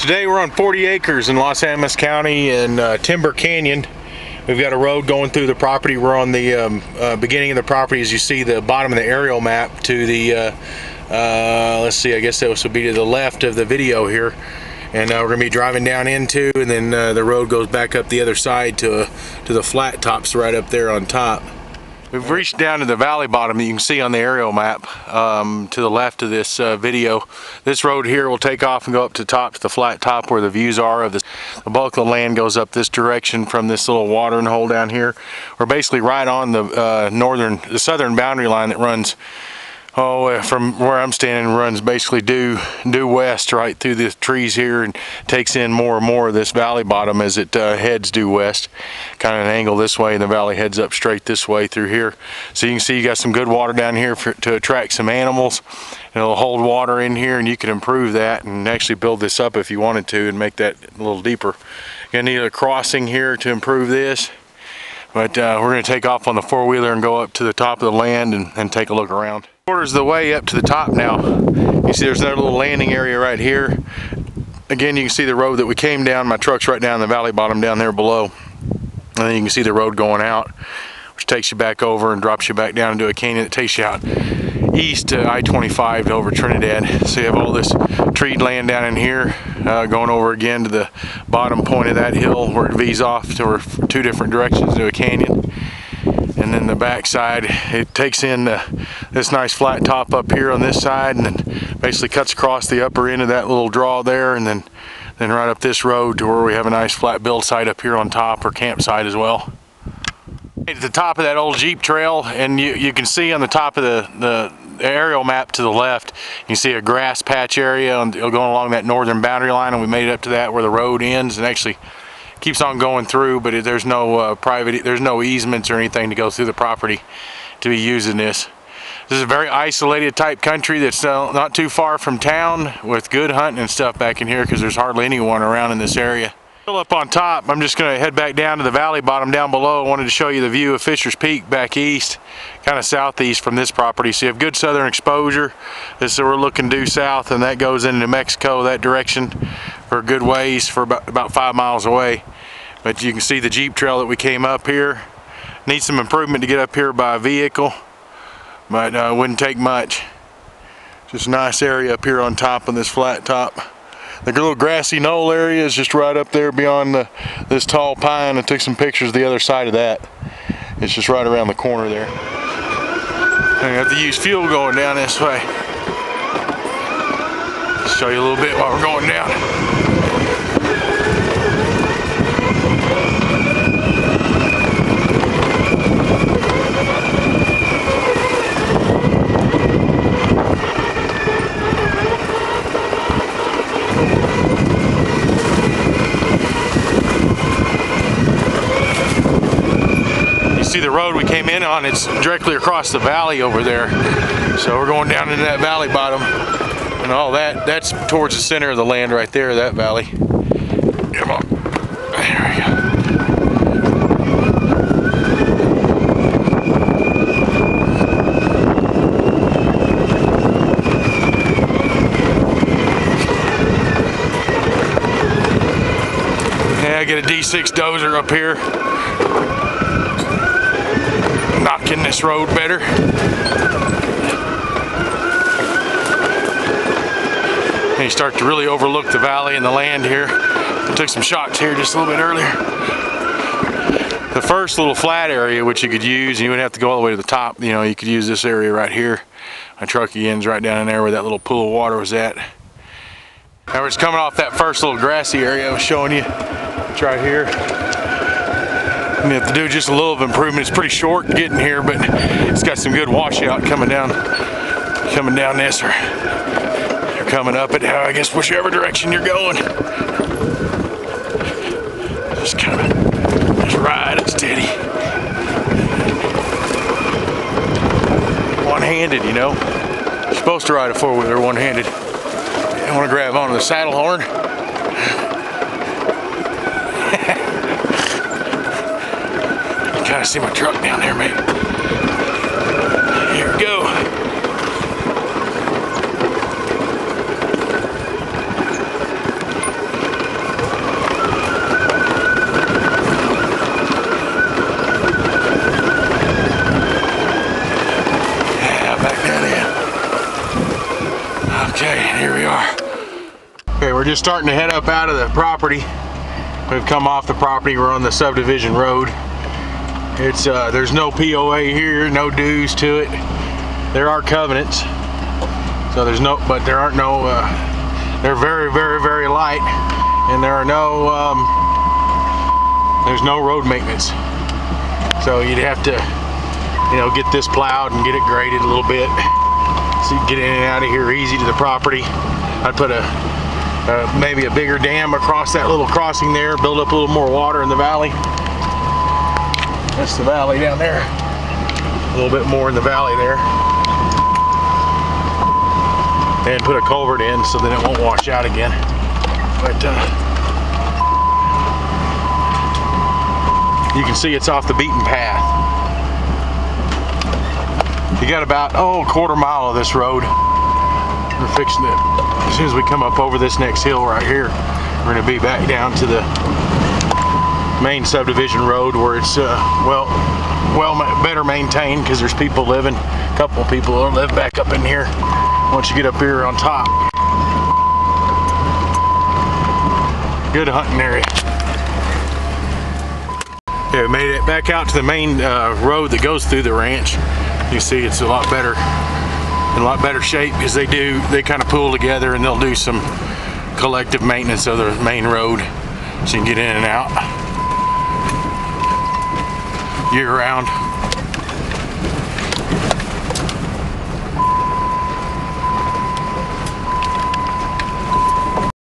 Today we're on 40 acres in Los Alamos County in Timber Canyon. We've got a road going through the property. We're on the beginning of the property, as you see the bottom of the aerial map, to the let's see, I guess that would be to the left of the video here. And we're going to be driving down into, and then the road goes back up the other side to the flat tops right up there on top. We've reached down to the valley bottom that you can see on the aerial map to the left of this video. This road here will take off and go up to the flat top where the views are of this. The bulk of the land goes up this direction from this little watering hole down here. We're basically right on the southern boundary line that runs, from where I'm standing, runs basically due west right through the trees here and takes in more and more of this valley bottom as it heads due west. Kind of an angle this way, and the valley heads up straight this way through here. So you can see you got some good water down here to attract some animals. And it'll hold water in here, and you can improve that and actually build this up if you wanted to and make that a little deeper. You're gonna need a crossing here to improve this. But we're going to take off on the four-wheeler and go up to the top of the land and take a look around. Quarters the way up to the top now. You see there's that little landing area right here. Again, you can see the road that we came down. My truck's right down the valley bottom down there below. And then you can see the road going out, which takes you back over and drops you back down into a canyon that takes you out east to I-25 over Trinidad. So you have all this treed land down in here, going over again to the bottom point of that hill where it V's off to two different directions to a canyon. And then the back side, it takes in this nice flat top up here on this side, and then basically cuts across the upper end of that little draw there, and then right up this road to where we have a nice flat build site up here on top, or campsite as well. At the top of that old Jeep trail, and you can see on the top of the aerial map to the left, you can see a grass patch area going along that northern boundary line, and we made it up to that where the road ends and actually keeps on going through, but there's no there's no easements or anything to go through the property to be using this. This is a very isolated type country that's not too far from town, with good hunting and stuff back in here because there's hardly anyone around in this area. Still up on top, I'm just going to head back down to the valley bottom down below. I wanted to show you the view of Fisher's Peak back east, kind of southeast from this property. So you have good southern exposure. This is we're looking due south, and that goes into New Mexico that direction for a good ways, for about 5 miles away. But you can see the Jeep trail that we came up here. Needs some improvement to get up here by vehicle, but it wouldn't take much. Just a nice area up here on top of this flat top. The little grassy knoll area is just right up there beyond this tall pine. I took some pictures the other side of that. It's just right around the corner there. And you have to use fuel going down this way. Just show you a little bit while we're going down. See the road we came in on, it's directly across the valley over there. So we're going down into that valley bottom, and all that's towards the center of the land right there, that valley. Come on. There we go. Yeah, I get a D6 dozer up here, knocking this road better. And you start to really overlook the valley and the land here. I took some shots here just a little bit earlier. The first little flat area which you could use, and you wouldn't have to go all the way to the top, you could use this area right here. My truck ends right down in there where that little pool of water was at. Now we're just coming off that first little grassy area I was showing you. It's right here. You have to do just a little of improvement. It's pretty short getting here, but it's got some good washout coming down this, or you're coming up it, I guess whichever direction you're going. Just kind of just ride it steady. One-handed, You're supposed to ride a four-wheeler one-handed. I want to grab onto the saddle horn. Kind of see my truck down there, maybe. Here we go. Okay, we're just starting to head up out of the property. We've come off the property. We're on the Subdivision Road. It's there's no POA here, no dues to it. There are covenants, so there's no, but there aren't no. They're very, very, very light, and there are no. There's no road maintenance. So you'd have to, you know, get this plowed and get it graded a little bit, so you can get in and out of here easy to the property. I'd put a maybe a bigger dam across that little crossing there, build up a little more water in the valley. That's the valley down there. A little bit more in the valley there. And put a culvert in so that it won't wash out again. But you can see it's off the beaten path. You got about, a quarter mile of this road. We're fixing it. As soon as we come up over this next hill right here, we're going to be back down to the main subdivision road where it's better maintained, because there's people living. A couple of people that live back up in here once you get up here on top. Good hunting area. Yeah, we made it back out to the main road that goes through the ranch. You see it's a lot better, in a lot better shape, because they kind of pool together and they'll do some collective maintenance of the main road so you can get in and out year round.